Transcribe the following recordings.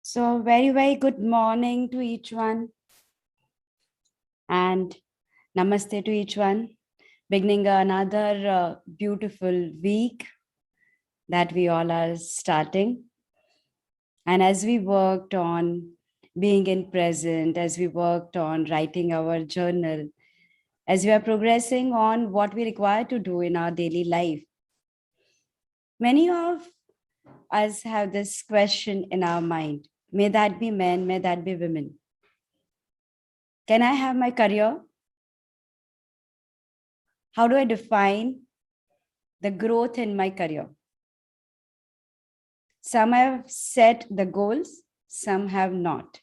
So very good morning to each one and namaste to each one. Beginning another beautiful week that we all are starting. And as we worked on being in present, as we worked on writing our journal, as we are progressing on what we require to do in our daily life, many of us have this question in our mind. May that be men, may that be women. Can I have my career? How do I define the growth in my career? Some have set the goals, some have not.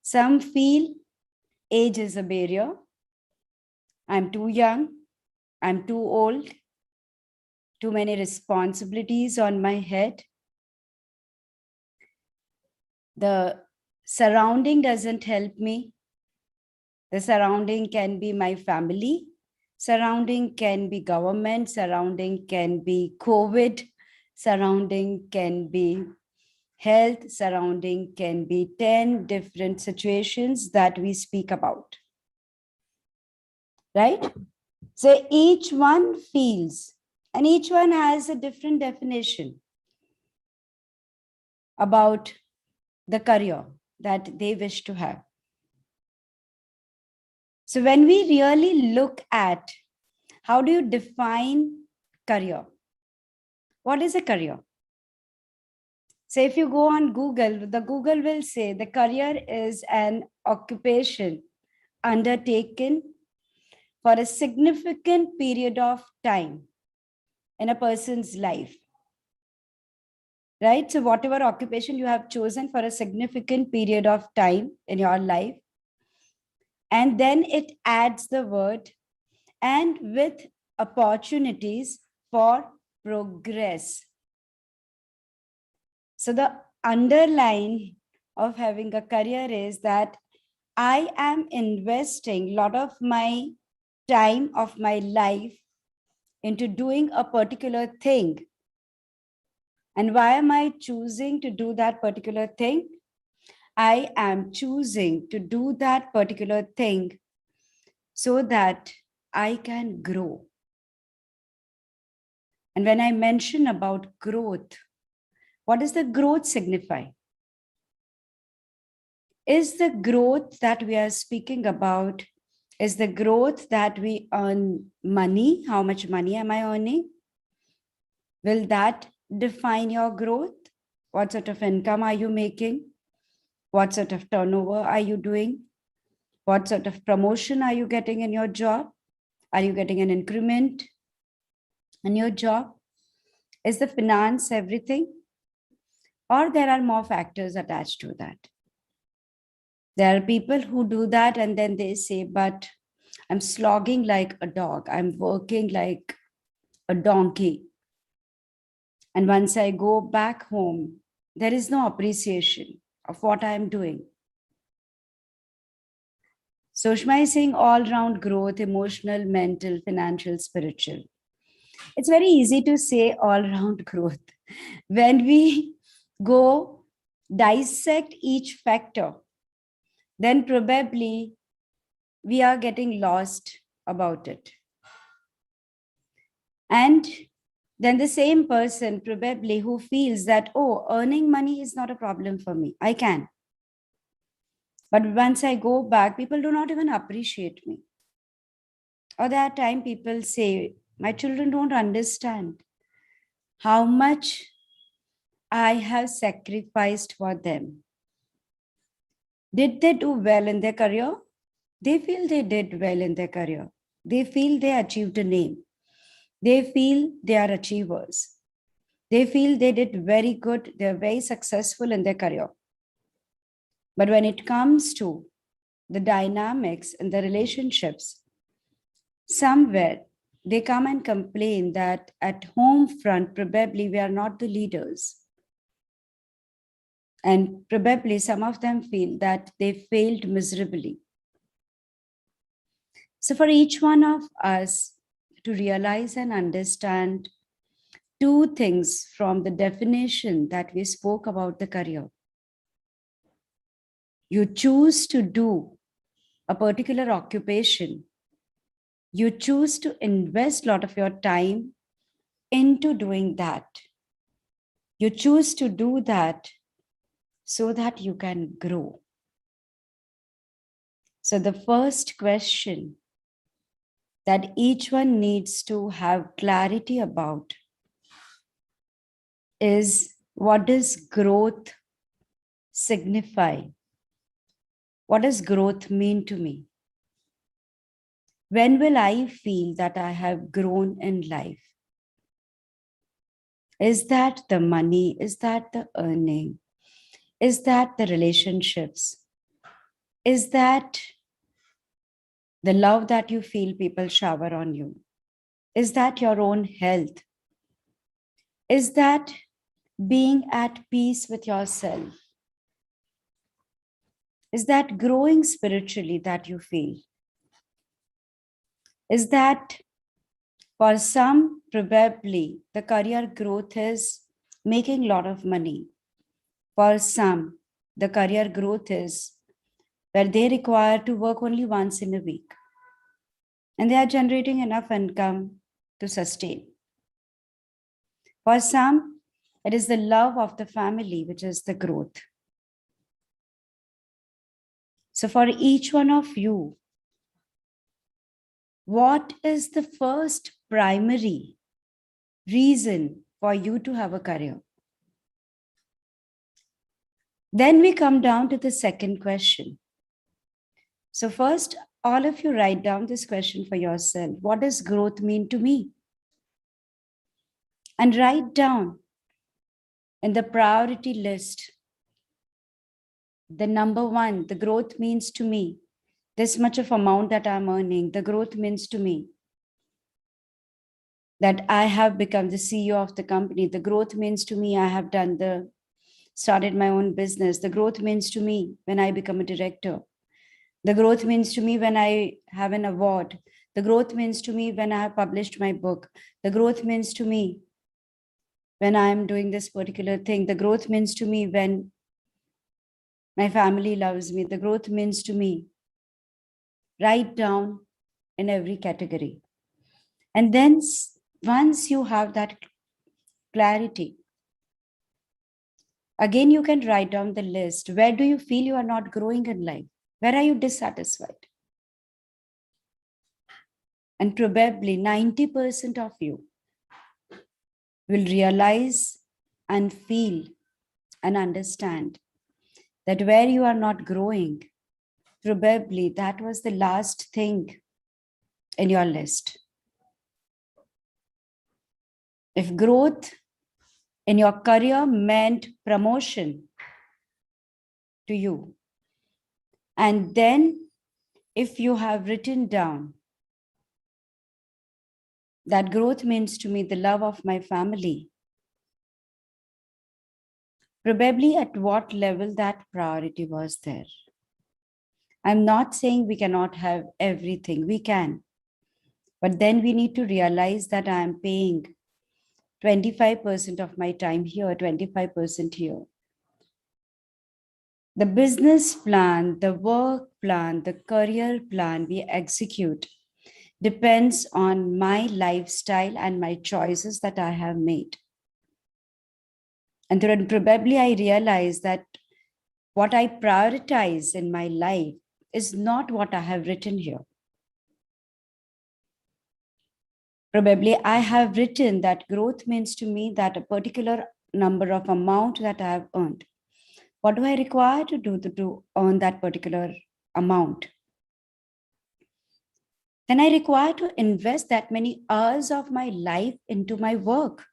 Some feel age is a barrier. I'm too young, I'm too old, too many responsibilities on my head. The surrounding doesn't help me. The surrounding can be my family, surrounding can be government, surrounding can be COVID, surrounding can be health, surrounding can be 10 different situations that we speak about. Right? So each one feels, and each one has a different definition about the career that they wish to have. So when we really look at how do you define career? What is a career? So if you go on Google, the Google will say the career is an occupation undertaken for a significant period of time in a person's life. Right? So whatever occupation you have chosen for a significant period of time in your life, and then it adds the word and with opportunities for progress. So the underline of having a career is that I am investing a lot of my time of my life into doing a particular thing. And why am I choosing to do that particular thing? I am choosing to do that particular thing so that I can grow. And when I mention about growth, what does the growth signify? Is the growth that we are speaking about, is the growth that we earn money? How much money am I earning? Will that define your growth? What sort of income are you making? What sort of turnover are you doing? What sort of promotion are you getting in your job? Are you getting an increment in your job? Is the finance everything? Or there are more factors attached to that? There are people who do that and then they say, but I'm slogging like a dog. I'm working like a donkey. And once I go back home, there is no appreciation of what I'm doing. So Shma is saying all-round growth, emotional, mental, financial, spiritual. It's very easy to say all-round growth. When we go dissect each factor, then probably we are getting lost about it. And then the same person probably who feels that, oh, earning money is not a problem for me. I can. But once I go back, people do not even appreciate me. Or there are times people say, my children don't understand how much I have sacrificed for them. Did they do well in their career? They feel they did well in their career. They feel they achieved a name. They feel they are achievers. They feel they did very good. They're very successful in their career. But when it comes to the dynamics and the relationships, somewhere they come and complain that at home front, probably we are not the leaders. And probably some of them feel that they failed miserably. So for each one of us to realize and understand two things from the definition that we spoke about the career. you choose to do a particular occupation, you choose to invest a lot of your time into doing that. You choose to do that so that you can grow. So the first question that each one needs to have clarity about is, what does growth signify? What does growth mean to me? When will I feel that I have grown in life? Is that the money? Is that the earning? Is that the relationships? Is that the love that you feel people shower on you? Is that your own health? Is that being at peace with yourself? Is that growing spiritually that you feel? Is that, for some, probably the career growth is making a lot of money. For some, the career growth is where they require to work only once in a week, and they are generating enough income to sustain. For some, it is the love of the family, which is the growth. So for each one of you, what is the first primary reason for you to have a career? Then we come down to the second question. So first, all of you write down this question for yourself. What does growth mean to me? And write down in the priority list, the number one, the growth means to me this much of amount that I'm earning. The growth means to me that I have become the CEO of the company. The growth means to me I have started my own business. The growth means to me when I become a director. The growth means to me when I have an award. The growth means to me when I have published my book. The growth means to me when I am doing this particular thing. The growth means to me when my family loves me. The growth means to me. Write down in every category. And then once you have that clarity, again, you can write down the list. Where do you feel you are not growing in life? Where are you dissatisfied? And probably 90% of you will realize and feel and understand that where you are not growing, probably that was the last thing in your list. If growth in your career meant promotion to you, and then if you have written down that growth means to me the love of my family, probably at what level that priority was there. I'm not saying we cannot have everything, we can. But then we need to realize that I'm paying 25% of my time here, 25% here. The business plan, the work plan, the career plan we execute depends on my lifestyle and my choices that I have made. And then probably I realize that what I prioritize in my life is not what I have written here. Probably I have written that growth means to me that a particular number of amount that I have earned. What do I require to do to earn that particular amount? Then I require to invest that many hours of my life into my work.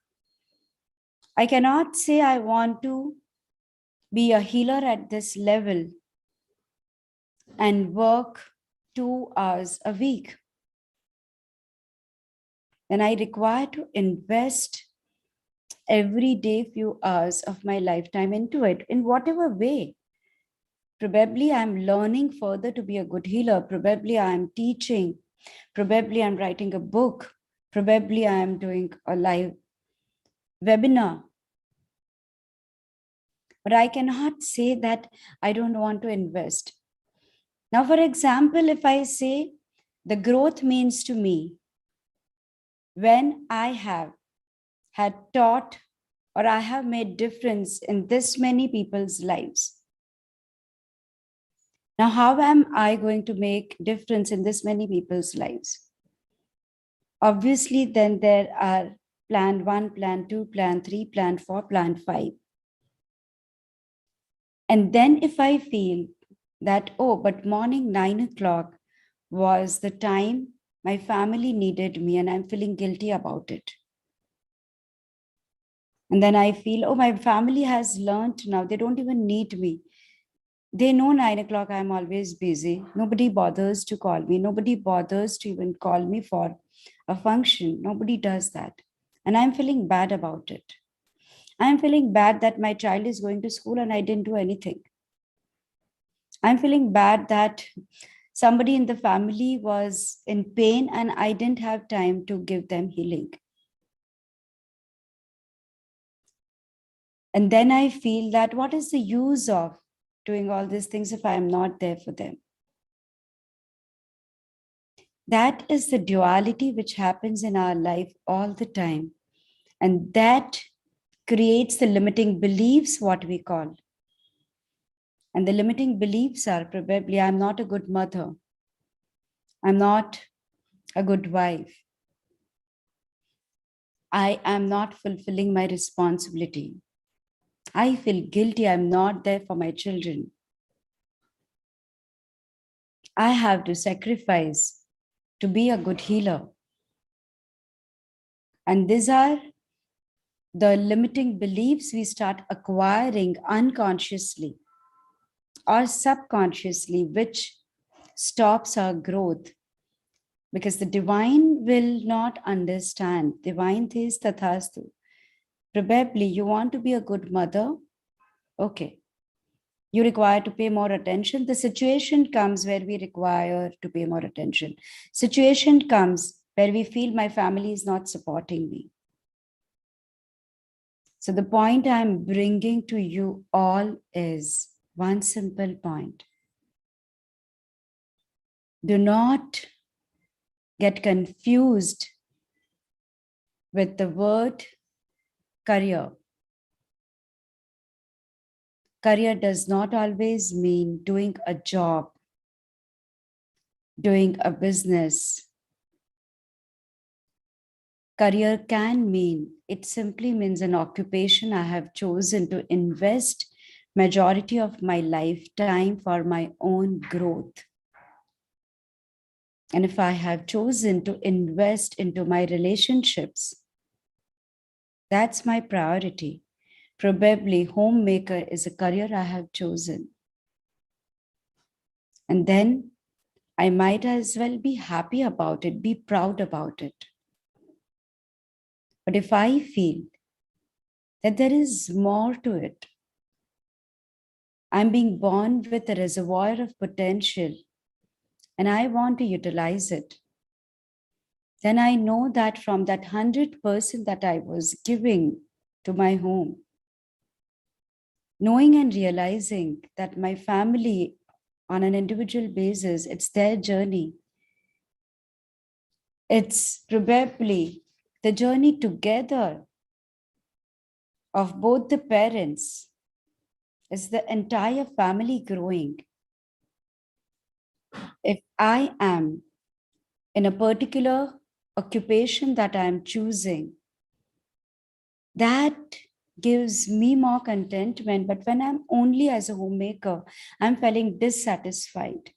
I cannot say I want to be a healer at this level and work 2 hours a week. Then I require to invest every day few hours of my lifetime into it in whatever way. Probably I'm learning further to be a good healer. Probably I'm teaching. Probably I'm writing a book. Probably I'm doing a live webinar. But I cannot say that I don't want to invest. Now, for example, if I say the growth means to me when I have had taught or I have made difference in this many people's lives. Now, how am I going to make difference in this many people's lives? Obviously, then there are plan 1, plan 2, plan 3, plan 4, plan 5. And then if I feel that, oh, but morning 9 o'clock was the time my family needed me and I'm feeling guilty about it. And then I feel, oh, my family has learned now, they don't even need me. They know 9 o'clock I'm always busy. Nobody bothers to call me. Nobody bothers to even call me for a function. Nobody does that. And I'm feeling bad about it. I'm feeling bad that my child is going to school and I didn't do anything. I'm feeling bad that somebody in the family was in pain and I didn't have time to give them healing. And then I feel that what is the use of doing all these things if I am not there for them? That is the duality which happens in our life all the time. And that creates the limiting beliefs, what we call. And the limiting beliefs are probably, I'm not a good mother. I'm not a good wife. I am not fulfilling my responsibility. I feel guilty. I'm not there for my children. I have to sacrifice to be a good healer. And these are the limiting beliefs we start acquiring unconsciously or subconsciously, which stops our growth. Because the divine will not understand. Divine says tathastu. Probably you want to be a good mother. Okay. You require to pay more attention. The situation comes where we require to pay more attention. Situation comes where we feel my family is not supporting me. So the point I'm bringing to you all is one simple point. Do not get confused with the word career. Career does not always mean doing a job, doing a business. Career can mean, it simply means an occupation I have chosen to invest majority of my lifetime for my own growth. And if I have chosen to invest into my relationships, that's my priority. Probably homemaker is a career I have chosen. And then I might as well be happy about it, be proud about it. But if I feel that there is more to it, I'm being born with a reservoir of potential and I want to utilize it, then I know that from that 100% that I was giving to my home, knowing and realizing that my family on an individual basis, it's their journey. It's probably the journey together of both the parents. Is the entire family growing. If I am in a particular occupation that I am choosing, that gives me more contentment. But when I'm only as a homemaker, I'm feeling dissatisfied.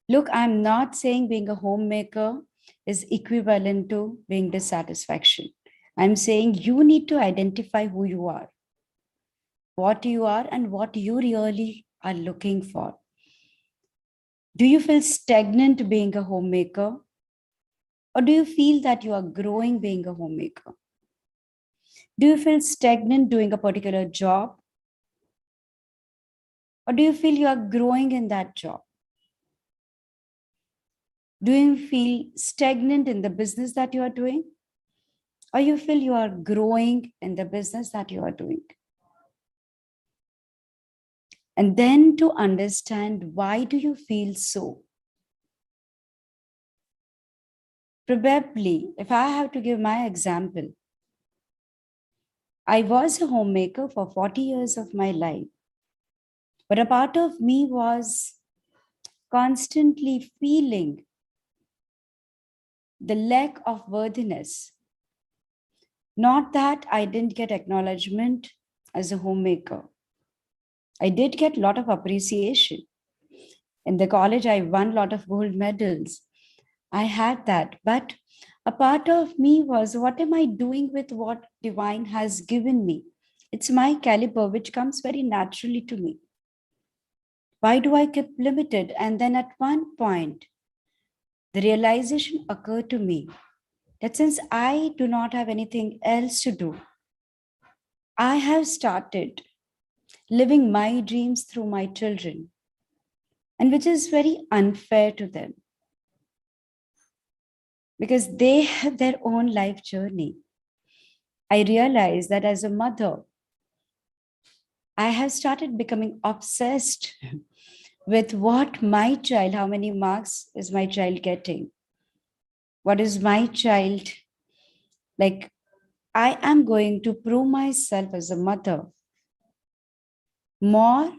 Look, I'm not saying being a homemaker is equivalent to being dissatisfaction. I'm saying you need to identify who you are, what you are, and what you really are looking for. Do you feel stagnant being a homemaker? Or do you feel that you are growing being a homemaker? Do you feel stagnant doing a particular job? Or do you feel you are growing in that job? Do you feel stagnant in the business that you are doing? Or you feel you are growing in the business that you are doing? And then to understand, why do you feel so? Probably, if I have to give my example, I was a homemaker for 40 years of my life, but a part of me was constantly feeling the lack of worthiness. Not that I didn't get acknowledgement as a homemaker. I did get a lot of appreciation. In the college, I won a lot of gold medals. I had that. But a part of me was, what am I doing with what divine has given me? It's my caliber, which comes very naturally to me. Why do I keep limited? And then at one point, the realization occurred to me that since I do not have anything else to do, I have started living my dreams through my children, and which is very unfair to them because they have their own life journey. I realized that as a mother, I have started becoming obsessed with what my child, how many marks is my child getting? What is my child like? I am going to prove myself as a mother more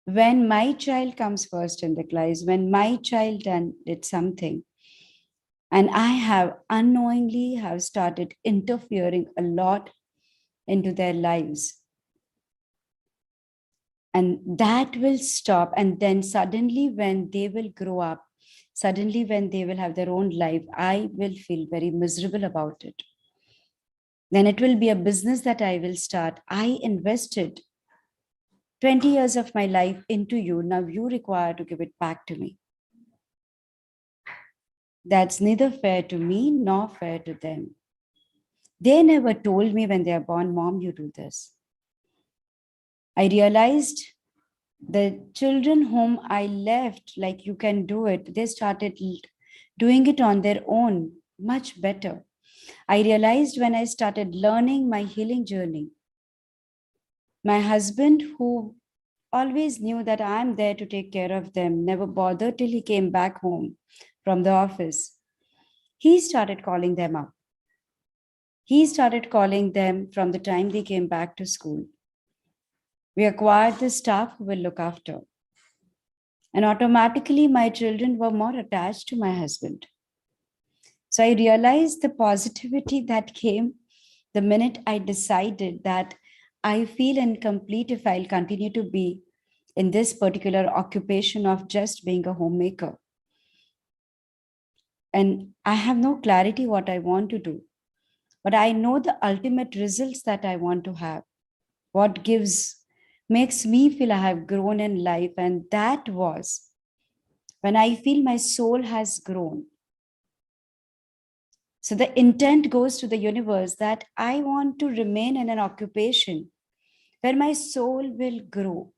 when my child comes first in the class, when my child did something. And I have unknowingly have started interfering a lot into their lives. And that will stop. And then suddenly when they will grow up, suddenly when they will have their own life, I will feel very miserable about it. Then it will be a business that I will start. I invested 20 years of my life into you. Now you require to give it back to me. That's neither fair to me nor fair to them. They never told me when they are born, Mom, you do this. I realized the children whom I left, like you can do it, they started doing it on their own much better. I realized when I started learning my healing journey, my husband, who always knew that I'm there to take care of them, never bothered till he came back home from the office. He started calling them up. He started calling them from the time they came back to school. We acquired the staff who will look after. And automatically, my children were more attached to my husband. So I realized the positivity that came the minute I decided that I feel incomplete if I'll continue to be in this particular occupation of just being a homemaker. And I have no clarity what I want to do, but I know the ultimate results that I want to have. What makes me feel I have grown in life. And that was when I feel my soul has grown. So the intent goes to the universe that I want to remain in an occupation where my soul will grow.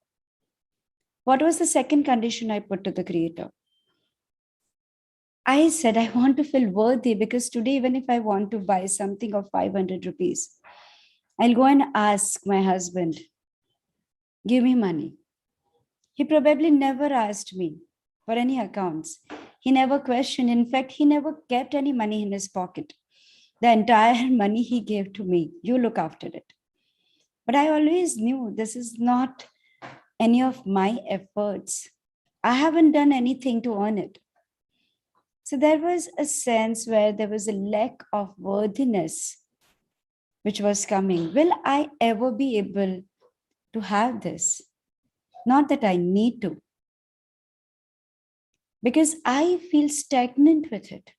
What was the second condition I put to the creator? I said, I want to feel worthy because today, even if I want to buy something of 500 rupees, I'll go and ask my husband, give me money. He probably never asked me for any accounts. He never questioned. In fact, he never kept any money in his pocket. The entire money he gave to me, you look after it. But I always knew this is not any of my efforts. I haven't done anything to earn it. So there was a sense where there was a lack of worthiness which was coming. Will I ever be able to have this? Not that I need to, because I feel stagnant with it.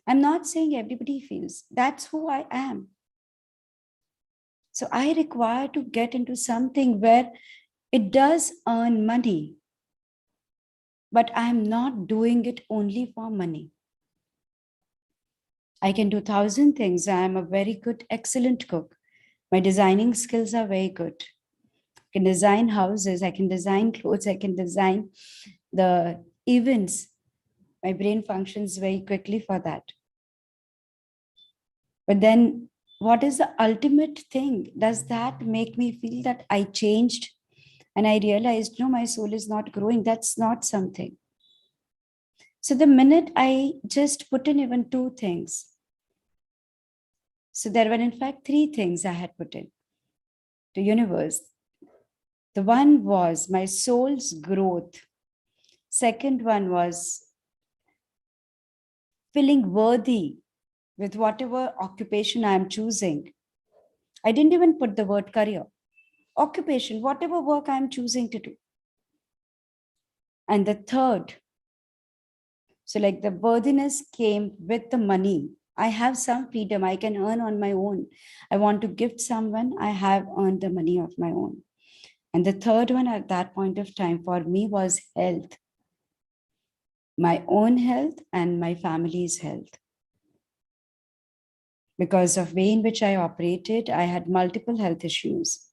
I'm not saying everybody feels. That's who I am. So I require to get into something where it does earn money, but I'm not doing it only for money. I can do 1,000 things. I'm a very good, excellent cook. My designing skills are very good. I can design houses, I can design clothes, I can design the events. My brain functions very quickly for that. But then, what is the ultimate thing? Does that make me feel that I changed? And I realized, no, my soul is not growing. That's not something. So the minute I just put in even two things, so there were in fact three things I had put in to universe. The one was my soul's growth. Second one was feeling worthy with whatever occupation I am choosing. I didn't even put the word career. Occupation, whatever work I am choosing to do. And the third, so like the worthiness came with the money. I have some freedom I can earn on my own. I want to gift someone, I have earned the money of my own. And the third one at that point of time for me was health, my own health and my family's health. Because of way in which I operated, I had multiple health issues.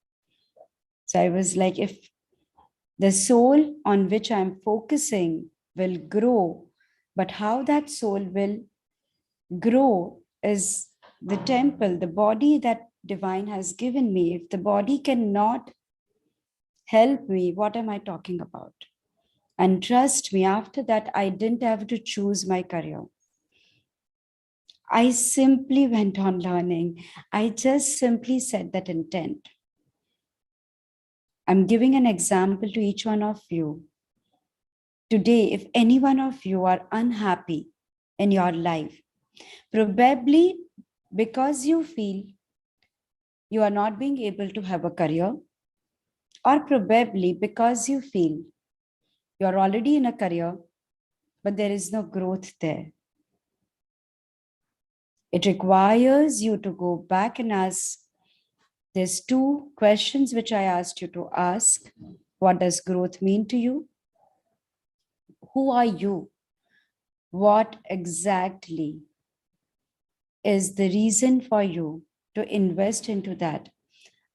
So I was like, if the soul on which I'm focusing will grow, but how that soul will grow is the temple, the body that divine has given me. If the body cannot help me, what am I talking about? And trust me, after that, I didn't have to choose my career. I simply went on learning. I just simply set that intent. I'm giving an example to each one of you. Today, if any one of you are unhappy in your life, probably because you feel you are not being able to have a career, or probably because you feel you are already in a career, but there is no growth there. It requires you to go back and ask. There's two questions which I asked you to ask. What does growth mean to you? Who are you? What exactly is the reason for you to invest into that?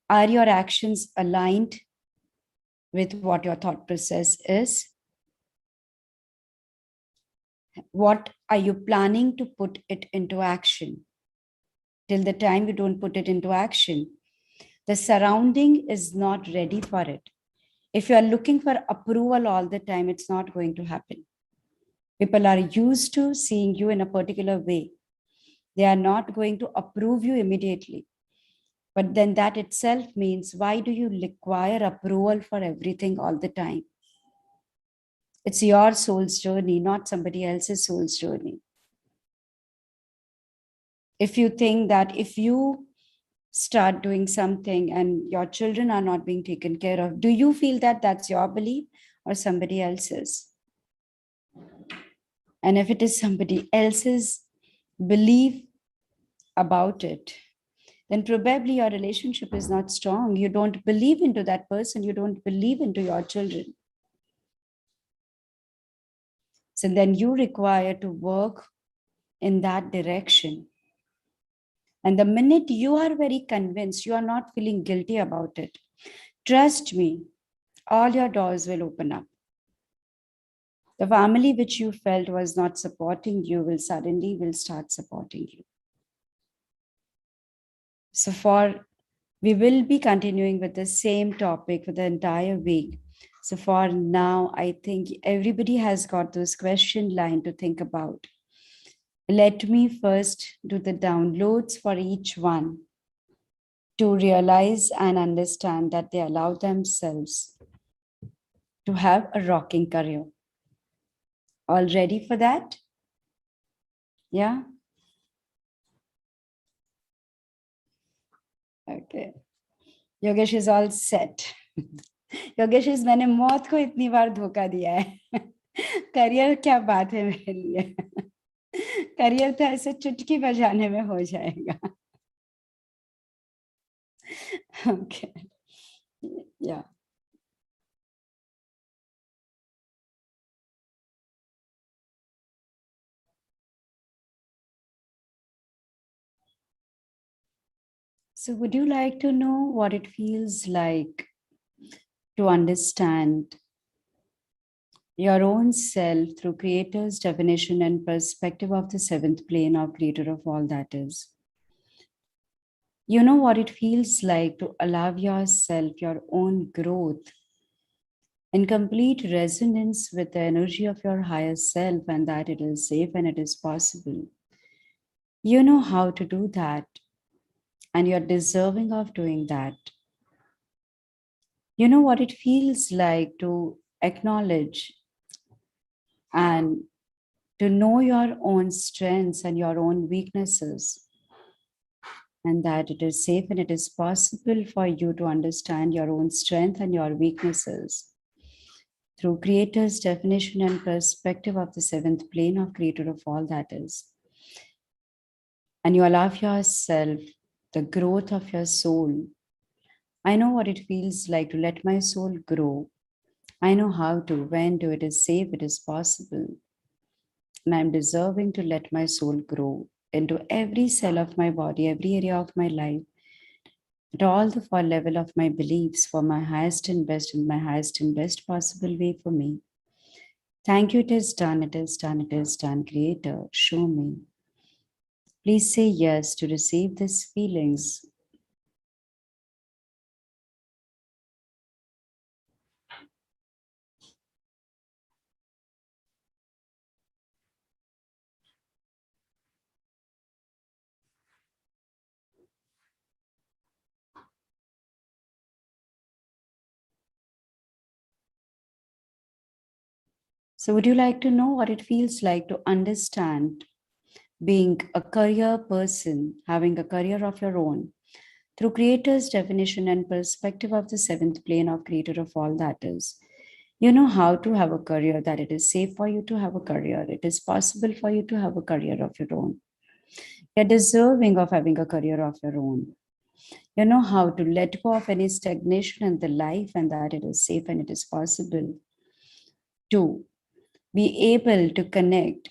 Are your actions aligned with what your thought process is? What are you planning to put it into action? Till the time you don't put it into action, the surrounding is not ready for it. If you are looking for approval all the time, it's not going to happen. People are used to seeing you in a particular way. They are not going to approve you immediately. But then that itself means, why do you require approval for everything all the time? It's your soul's journey, not somebody else's soul's journey. If you think that if you start doing something and your children are not being taken care of, do you feel that that's your belief or somebody else's? And if it is somebody else's belief about it, then probably your relationship is not strong. You don't believe into that person. You don't believe into your children. So then you require to work in that direction. And the minute you are very convinced, you are not feeling guilty about it, trust me, all your doors will open up. The family which you felt was not supporting you will suddenly will start supporting you. So we will be continuing with the same topic for the entire week. So for now, I think everybody has got those question line to think about. Let me first do the downloads for each one to realize and understand that they allow themselves to have a rocking career. All ready for that? Yeah? Okay. Yogesh is all set. Yogesh is मैंने मौत को इतनी बार धोखा दिया है career क्या बात है मेरे लिए करियर तो ऐसे चुटकी बजाने में हो जाएगा okay yeah so would you like to know what it feels like to understand your own self through creator's definition and perspective of the seventh plane of creator of all that is? You know what it feels like to allow yourself your own growth in complete resonance with the energy of your higher self, and that it is safe and it is possible. You know how to do that, and you're deserving of doing that. You know what it feels like to acknowledge and to know your own strengths and your own weaknesses, and that it is safe and it is possible for you to understand your own strength and your weaknesses through Creator's definition and perspective of the seventh plane of Creator of all that is. And you allow yourself the growth of your soul. I know what it feels like to let my soul grow. I know how to, when to, it is safe, it is possible. And I'm deserving to let my soul grow into every cell of my body, every area of my life, at all the four level of my beliefs for my highest and best in my highest and best possible way for me. Thank you, it is done, it is done, it is done. Creator, show me. Please say yes to receive these feelings. So, would you like to know what it feels like to understand being a career person, having a career of your own, through Creator's definition and perspective of the seventh plane of Creator of all that is? You know how to have a career, that it is safe for you to have a career. It is possible for you to have a career of your own. You're deserving of having a career of your own. You know how to let go of any stagnation in the life, and that it is safe and it is possible to be able to connect,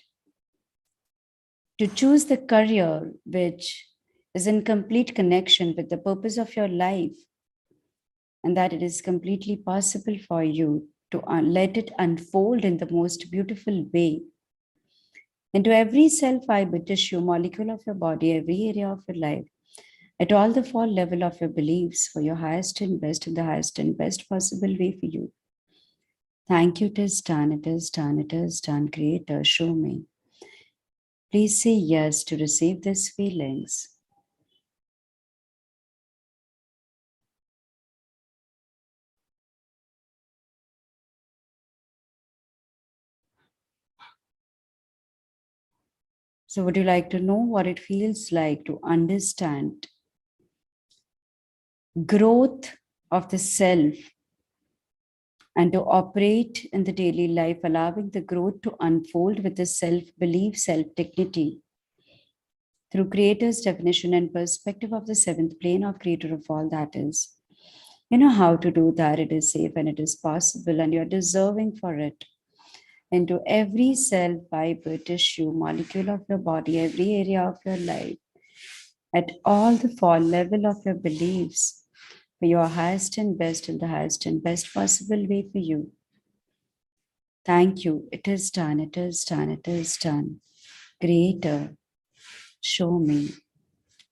to choose the career which is in complete connection with the purpose of your life, and that it is completely possible for you to let it unfold in the most beautiful way into every cell, fiber, tissue, molecule of your body, every area of your life, at all the four level of your beliefs for your highest and best in the highest and best possible way for you. Thank you, it is done, it is done, it is done. Creator, show me. Please say yes to receive these feelings. So, would you like to know what it feels like to understand growth of the self and to operate in the daily life, allowing the growth to unfold with the self belief, self dignity through Creator's definition and perspective of the seventh plane of Creator of all that is? You know how to do that. It is safe and it is possible, and you're deserving for it. Into every cell, fiber, tissue, molecule of your body, every area of your life, at all the four level of your beliefs, for your highest and best in the highest and best possible way for you. Thank you. It is done. It is done. It is done. Creator, show me.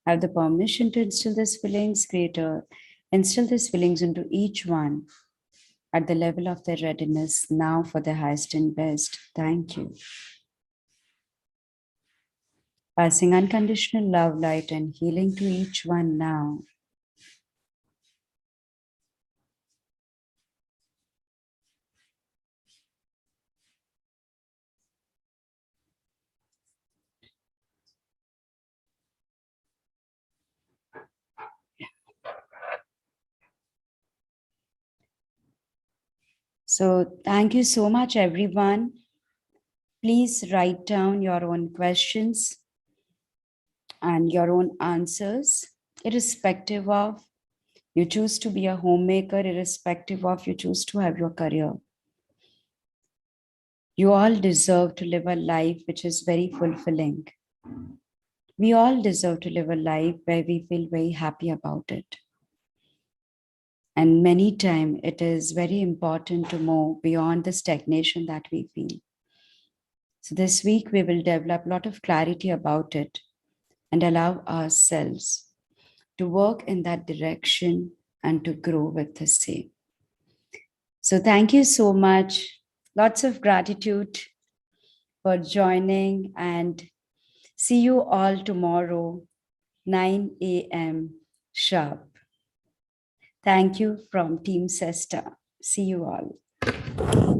I have the permission to instill these feelings, Creator. Instill these feelings into each one at the level of their readiness now for the highest and best. Thank you. Passing unconditional love, light, and healing to each one now. So, thank you so much, everyone. Please write down your own questions and your own answers, irrespective of you choose to be a homemaker, irrespective of you choose to have your career. You all deserve to live a life which is very fulfilling. We all deserve to live a life where we feel very happy about it. And many times it is very important to move beyond the stagnation that we feel. So this week we will develop a lot of clarity about it and allow ourselves to work in that direction and to grow with the same. So thank you so much. Lots of gratitude for joining, and see you all tomorrow, 9 a.m. sharp. Thank you from Team Cesta. See you all.